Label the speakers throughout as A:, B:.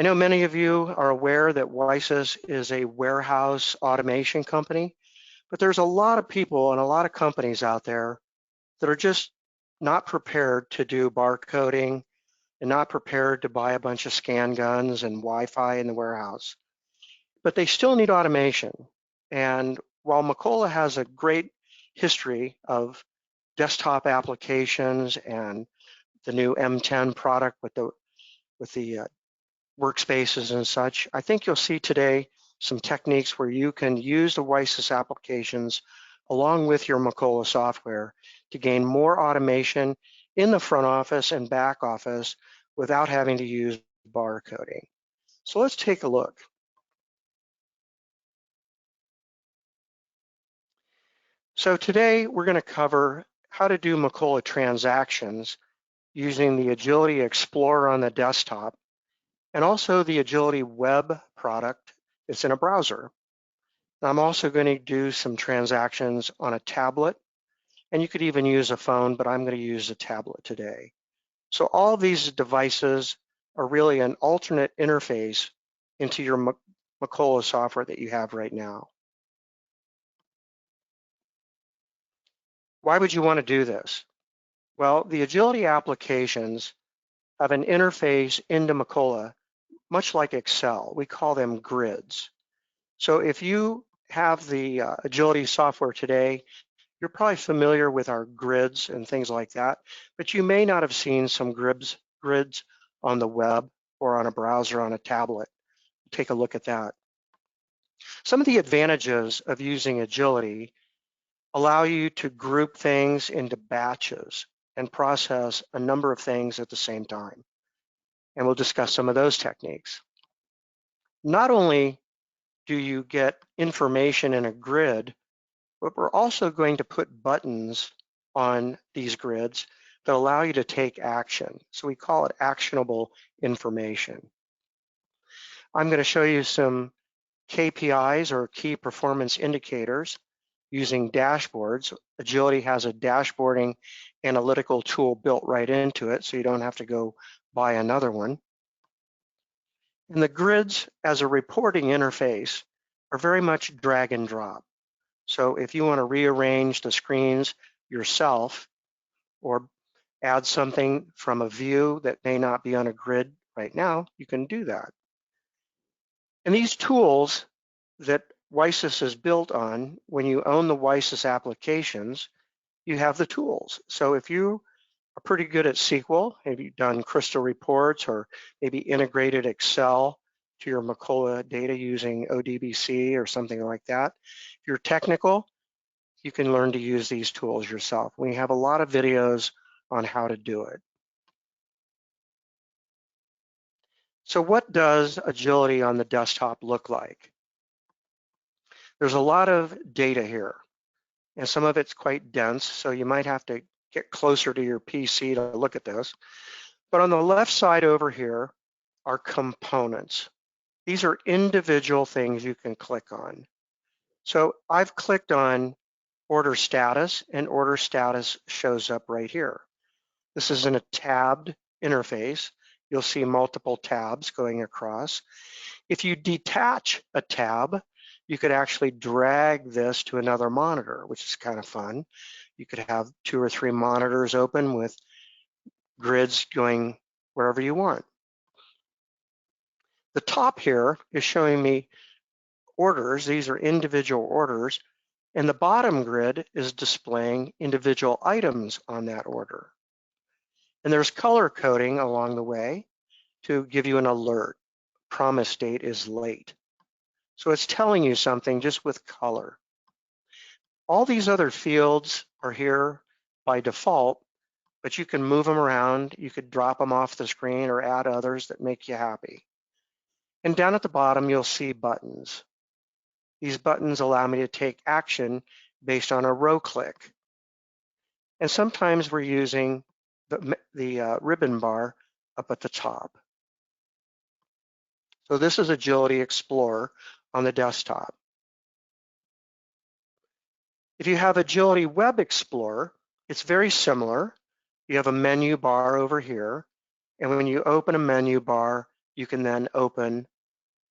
A: I know many of you are aware that WiSys is a warehouse automation company, but there's a lot of people and a lot of companies out there that are just not prepared to do barcoding and not prepared to buy a bunch of scan guns and Wi-Fi in the warehouse. But they still need automation. And while Macola has a great history of desktop applications and the new M10 product with the workspaces and such, I think you'll see today some techniques where you can use the WiSys applications along with your Macola software to gain more automation in the front office and back office without having to use barcoding. So let's take a look. So today we're going to cover how to do Macola transactions using the Agility Explorer on the desktop and also the Agility web product that's in a browser. I'm also going to do some transactions on a tablet, and you could even use a phone, but I'm going to use a tablet today. So all of these devices are really an alternate interface into your Macola software that you have right now. Why would you want to do this? Well, the Agility applications have an interface into Macola, much like Excel. We call them grids. So if you have the Agility software today, you're probably familiar with our grids and things like that, but you may not have seen some grids on the web or on a browser on a tablet. Take a look at that. Some of the advantages of using Agility allow you to group things into batches and process a number of things at the same time. And we'll discuss some of those techniques. Not only do you get information in a grid, but we're also going to put buttons on these grids that allow you to take action. So we call it actionable information. I'm going to show you some KPIs or key performance indicators using dashboards. Agility has a dashboarding analytical tool built right into it, so you don't have to go buy another one. And the grids as a reporting interface are very much drag and drop. So if you want to rearrange the screens yourself or add something from a view that may not be on a grid right now, you can do that. And these tools that WiSys is built on, when you own the WiSys applications, you have the tools. So if you are pretty good at SQL, maybe you've done crystal reports or maybe integrated Excel to your Macola data using ODBC or something like that. If you're technical, you can learn to use these tools yourself. We have a lot of videos on how to do it. So what does Agility on the desktop look like? There's a lot of data here, and some of it's quite dense, so you might have to get closer to your PC to look at this. But on the left side over here are components. These are individual things you can click on. So I've clicked on order status, and order status shows up right here. This is in a tabbed interface. You'll see multiple tabs going across. If you detach a tab, you could actually drag this to another monitor, which is kind of fun. You could have 2 or 3 monitors open with grids going wherever you want. The top here is showing me orders. These are individual orders. And the bottom grid is displaying individual items on that order. And there's color coding along the way to give you an alert. Promise date is late. So it's telling you something just with color. All these other fields are here by default, but you can move them around. You could drop them off the screen or add others that make you happy. And down at the bottom, you'll see buttons. These buttons allow me to take action based on a row click. And sometimes we're using the ribbon bar up at the top. So this is Agility Explorer on the desktop. If you have Agility Web Explorer, it's very similar. You have a menu bar over here, and when you open a menu bar, you can then open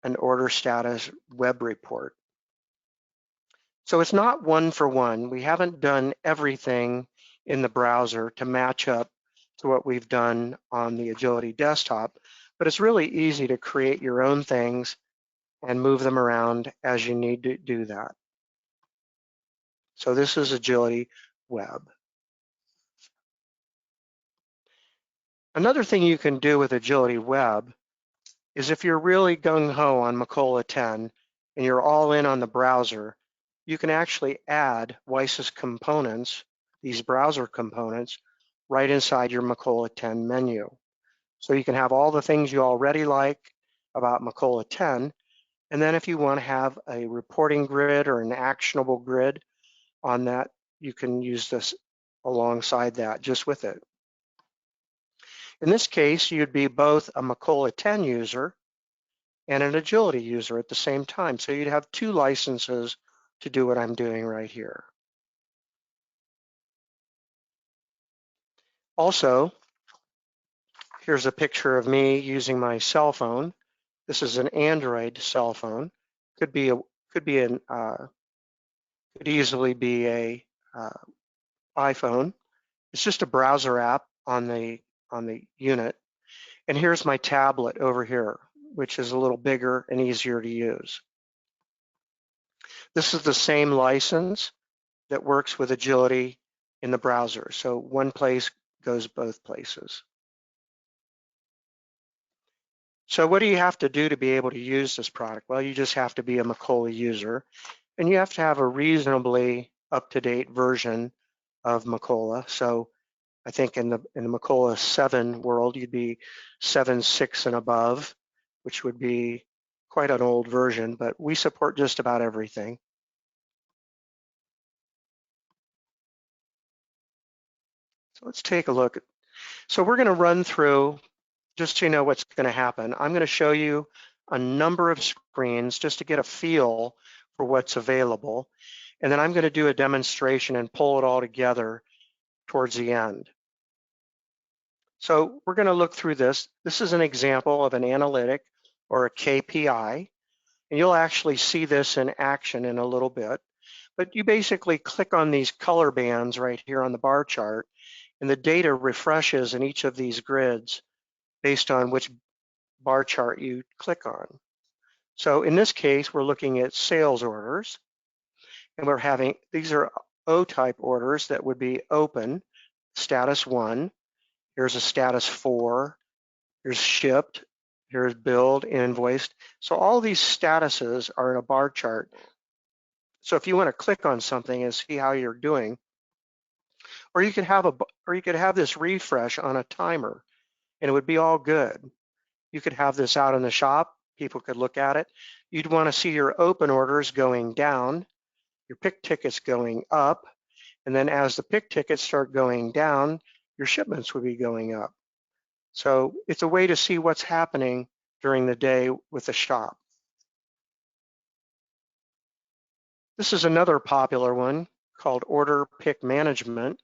A: an order status web report. So it's not one for one. We haven't done everything in the browser to match up to what we've done on the Agility desktop, but it's really easy to create your own things and move them around as you need to do that. So this is Agility Web. Another thing you can do with Agility Web is if you're really gung-ho on Macola 10 and you're all in on the browser, you can actually add WiSys components, these browser components, right inside your Macola 10 menu. So you can have all the things you already like about Macola 10, and then if you want to have a reporting grid or an actionable grid on that, you can use this alongside that just with it. In this case, you'd be both a Macola 10 user and an Agility user at the same time. So you'd have two licenses to do what I'm doing right here. Also, here's a picture of me using my cell phone. This is an Android cell phone. Could easily be a iPhone. It's just a browser app on the unit. And here's my tablet over here, which is a little bigger and easier to use. This is the same license that works with Agility in the browser. So one place goes both places. So what do you have to do to be able to use this product? Well, you just have to be a Macola user, and you have to have a reasonably up-to-date version of Macola. So I think in the Macola 7 world, you'd be 7.6 and above, which would be quite an old version, but we support just about everything. So let's take a look. So we're going to run through, just so you know what's going to happen. I'm going to show you a number of screens just to get a feel for what's available. And then I'm going to do a demonstration and pull it all together towards the end. So we're going to look through this. This is an example of an analytic or a KPI. And you'll actually see this in action in a little bit. But you basically click on these color bands right here on the bar chart, and the data refreshes in each of these grids based on which bar chart you click on. So in this case, we're looking at sales orders, and we're having, these are O-type orders that would be open, status 1, here's a status 4, here's shipped, here's billed, invoiced. So all these statuses are in a bar chart. So if you want to click on something and see how you're doing, or you could have this refresh on a timer, and it would be all good. You could have this out in the shop, people could look at it. You'd want to see your open orders going down, your pick tickets going up, and then as the pick tickets start going down, your shipments would be going up. So it's a way to see what's happening during the day with the shop. This is another popular one called Order Pick Management.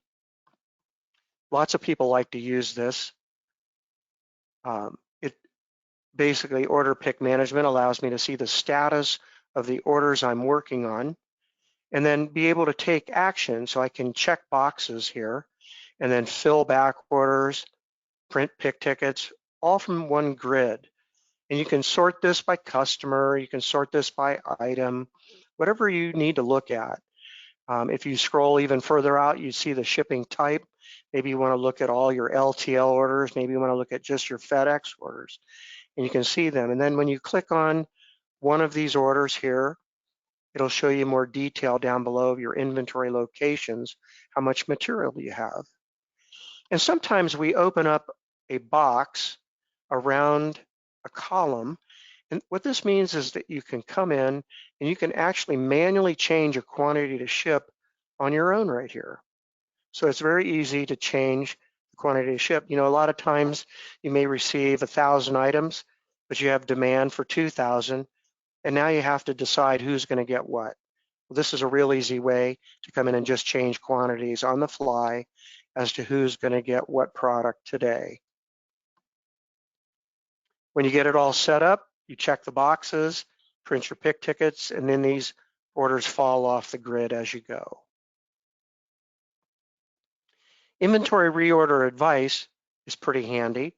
A: Lots of people like to use this. It basically, Order Pick Management allows me to see the status of the orders I'm working on and then be able to take action. So I can check boxes here and then fill back orders, print pick tickets, all from one grid. And you can sort this by customer, you can sort this by item, whatever you need to look at. If you scroll even further out, you see the shipping type. Maybe you want to look at all your LTL orders. Maybe you want to look at just your FedEx orders, and you can see them. And then when you click on one of these orders here, it'll show you more detail down below of your inventory locations, how much material you have. And sometimes we open up a box around a column. And what this means is that you can come in and you can actually manually change a quantity to ship on your own right here. So it's very easy to change the quantity to ship. You know, a lot of times you may receive 1,000 items, but you have demand for 2,000, and now you have to decide who's going to get what. Well, this is a real easy way to come in and just change quantities on the fly as to who's going to get what product today. When you get it all set up, you check the boxes, print your pick tickets, and then these orders fall off the grid as you go. Inventory reorder advice is pretty handy.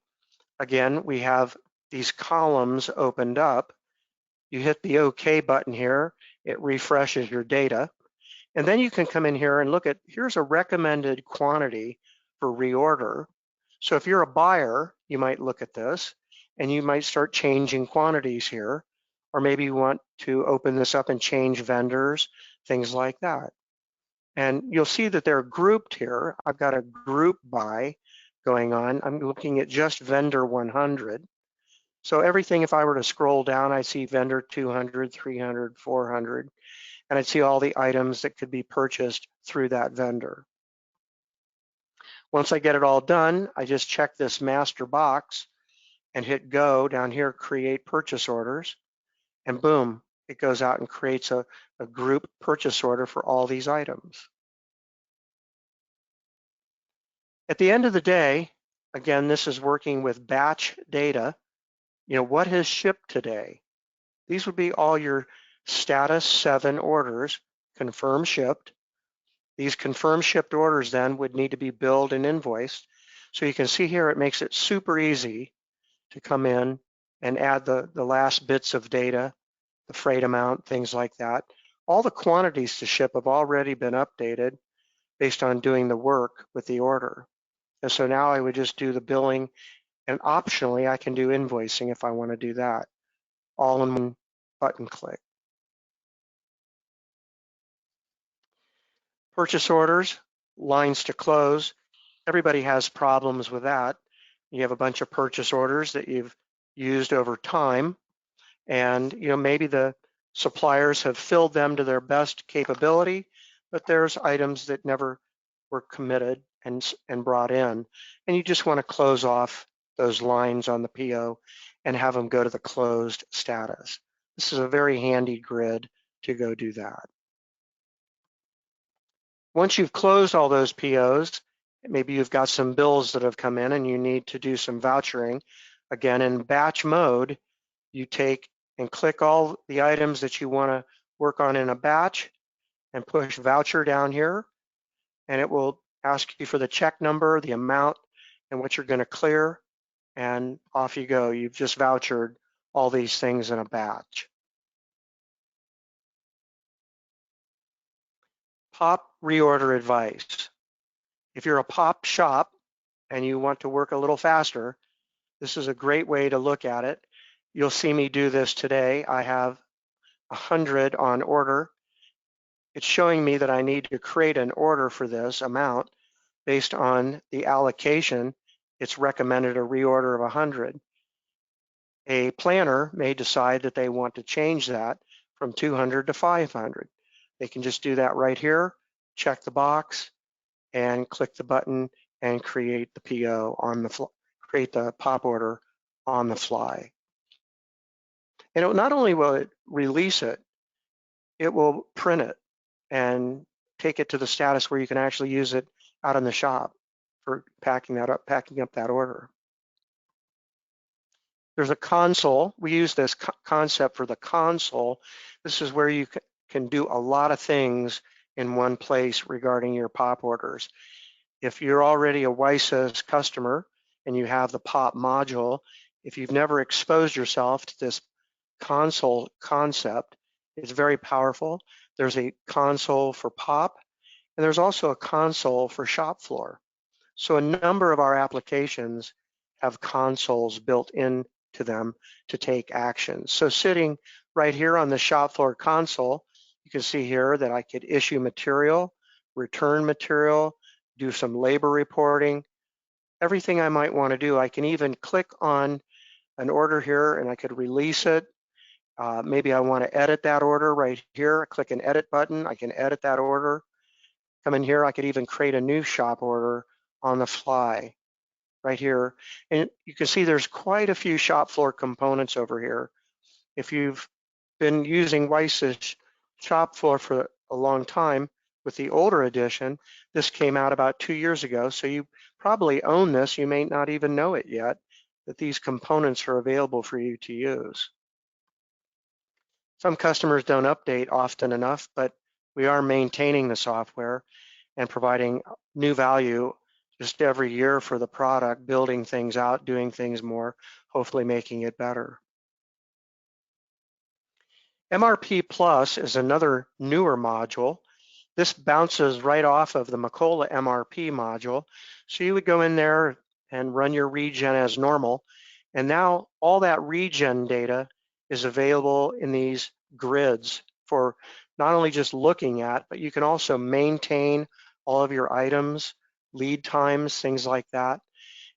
A: Again, we have these columns opened up. You hit the OK button here, it refreshes your data. And then you can come in here and look at, here's a recommended quantity for reorder. So if you're a buyer, you might look at this and you might start changing quantities here, or maybe you want to open this up and change vendors, things like that. And you'll see that they're grouped here. I've got a group by going on. I'm looking at just vendor 100. So everything, if I were to scroll down, I see vendor 200, 300, 400, and I'd see all the items that could be purchased through that vendor. Once I get it all done, I just check this master box and hit go down here, create purchase orders, and boom, it goes out and creates a group purchase order for all these items. At the end of the day, again, this is working with batch data. You know, what has shipped today? These would be all your status 7 orders, confirm shipped. These confirmed shipped orders then would need to be billed and invoiced. So you can see here, it makes it super easy to come in and add the last bits of data, the freight amount, things like that. All the quantities to ship have already been updated based on doing the work with the order. And so now I would just do the billing, and optionally I can do invoicing if I want to do that, all in one button click. Purchase orders, lines to close. Everybody has problems with that. You have a bunch of purchase orders that you've used over time, and you know, maybe the suppliers have filled them to their best capability, but there's items that never were committed and brought in, and you just want to close off those lines on the PO and have them go to the closed status. This is a very handy grid to go do that. Once you've closed all those POs, maybe you've got some bills that have come in and you need to do some vouchering. Again, in batch mode, you take and click all the items that you want to work on in a batch and push voucher down here, and it will ask you for the check number, the amount, and what you're going to clear, and off you go. You've just vouchered all these things in a batch. POP reorder advice. If you're a POP shop and you want to work a little faster, this is a great way to look at it. You'll see me do this today. I have 100 on order. It's showing me that I need to create an order for this amount based on the allocation. It's recommended a reorder of 100. A planner may decide that they want to change that from 200 to 500. They can just do that right here, check the box, and click the button and create the PO on the create the POP order on the fly. And not only will it release it, it will print it and take it to the status where you can actually use it out in the shop for packing up that order. There's a console. We use this concept for the console. This is where you can do a lot of things in one place regarding your POP orders. If you're already a WiSys customer and you have the POP module, if you've never exposed yourself to this console concept, it's very powerful. There's a console for POP, and there's also a console for shop floor. So a number of our applications have consoles built into them to take action. So sitting right here on the shop floor console, you can see here that I could issue material, return material, do some labor reporting, everything I might want to do. I can even click on an order here and I could release it. Maybe I want to edit that order right here. I click an edit button. I can edit that order. Come in here. I could even create a new shop order on the fly right here. And you can see there's quite a few shop floor components over here. If you've been using WiSys shop floor for a long time, with the older edition, this came out about 2 years ago, so you probably own this. You may not even know it yet. that these components are available for you to use. Some customers don't update often enough, but we are maintaining the software and providing new value just every year for the product, building things out, doing things more, hopefully making it better. MRP Plus is another newer module. This bounces right off of the Macola MRP module. So you would go in there and run your regen as normal. And now all that regen data is available in these grids for not only just looking at, but you can also maintain all of your items, lead times, things like that.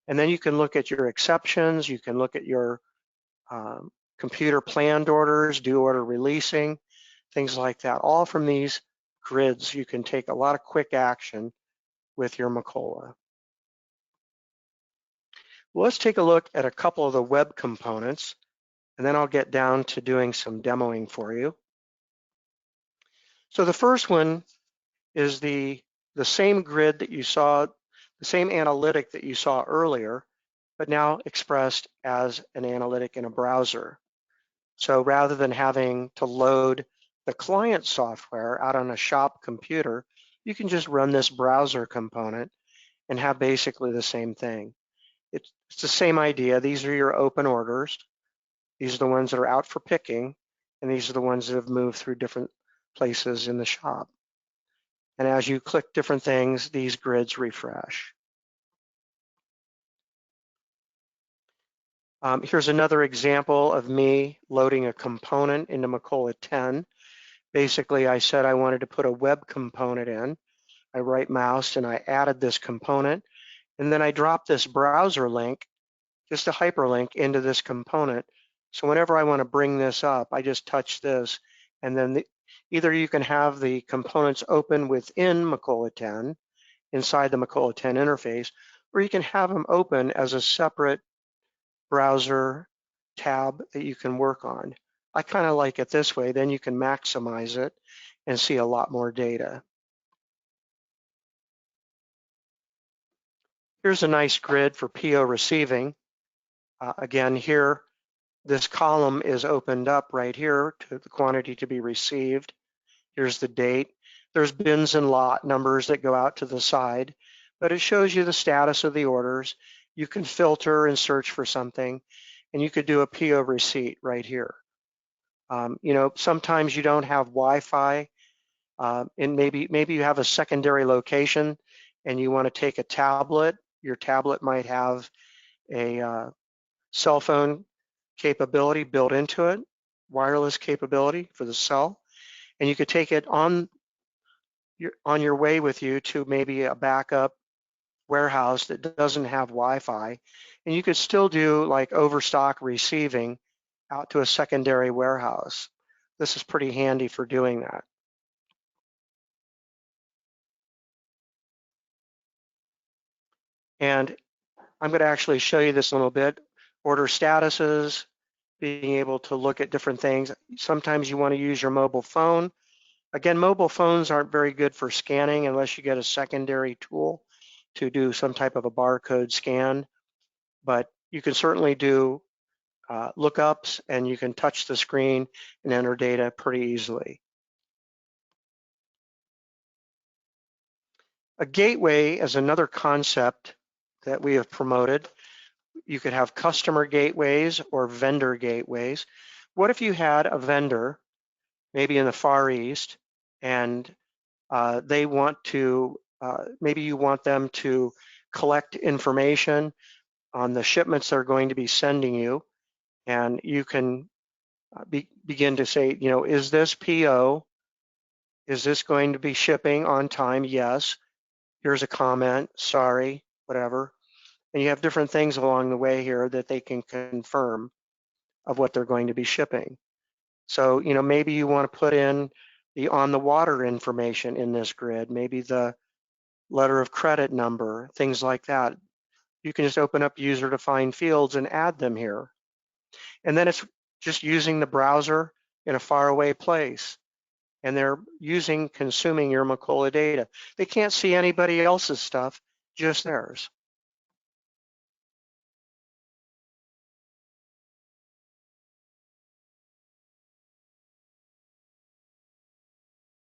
A: And then you can look at your exceptions, you can look at your computer planned orders, due order releasing, things like that. All from these grids, you can take a lot of quick action with your Macola. Well, let's take a look at a couple of the web components, and then I'll get down to doing some demoing for you. So the first one is the same grid that you saw, the same analytic that you saw earlier, but now expressed as an analytic in a browser. So rather than having to load the client software out on a shop computer, you can just run this browser component and have basically the same thing. It's the same idea. These are your open orders. These are the ones that are out for picking, and these are the ones that have moved through different places in the shop. And as you click different things, these grids refresh. Here's another example of me loading a component into Macola 10. Basically, I said I wanted to put a web component in. I right moused and I added this component, and then I dropped this browser link, just a hyperlink, into this component. So whenever I want to bring this up, I just touch this, and then either you can have the components open within Macola 10, inside the Macola 10 interface, or you can have them open as a separate browser tab that you can work on. I kind of like it this way, then you can maximize it and see a lot more data. Here's a nice grid for PO receiving. Again, here, this column is opened up right here to the quantity to be received. Here's the date. There's bins and lot numbers that go out to the side, but it shows you the status of the orders. You can filter and search for something, and you could do a PO receipt right here. You know, sometimes you don't have Wi-Fi, and maybe you have a secondary location and you want to take a tablet. Your tablet might have a cell phone capability built into it, wireless capability for the cell, and you could take it on your way with you to maybe a backup warehouse that doesn't have Wi-Fi, and you could still do like overstock receiving out to a secondary warehouse. This is pretty handy for doing that. And I'm going to actually show you this a little bit. Order statuses, being able to look at different things. Sometimes you want to use your mobile phone. Again, mobile phones aren't very good for scanning unless you get a secondary tool to do some type of a barcode scan. But you can certainly do lookups, and you can touch the screen and enter data pretty easily. A gateway is another concept that we have promoted. You could have customer gateways or vendor gateways. What if you had a vendor, maybe in the Far East, and they want to, maybe you want them to collect information on the shipments they're going to be sending you, and you can begin to say, you know, is this PO, is this going to be shipping on time? Yes. Here's a comment, sorry, whatever. And you have different things along the way here that they can confirm of what they're going to be shipping. So, you know, maybe you want to put in the on the water information in this grid, maybe the letter of credit number, things like that. You can just open up user defined fields and add them here. And then it's just using the browser in a faraway place. And they're consuming your Macola data. They can't see anybody else's stuff, just theirs.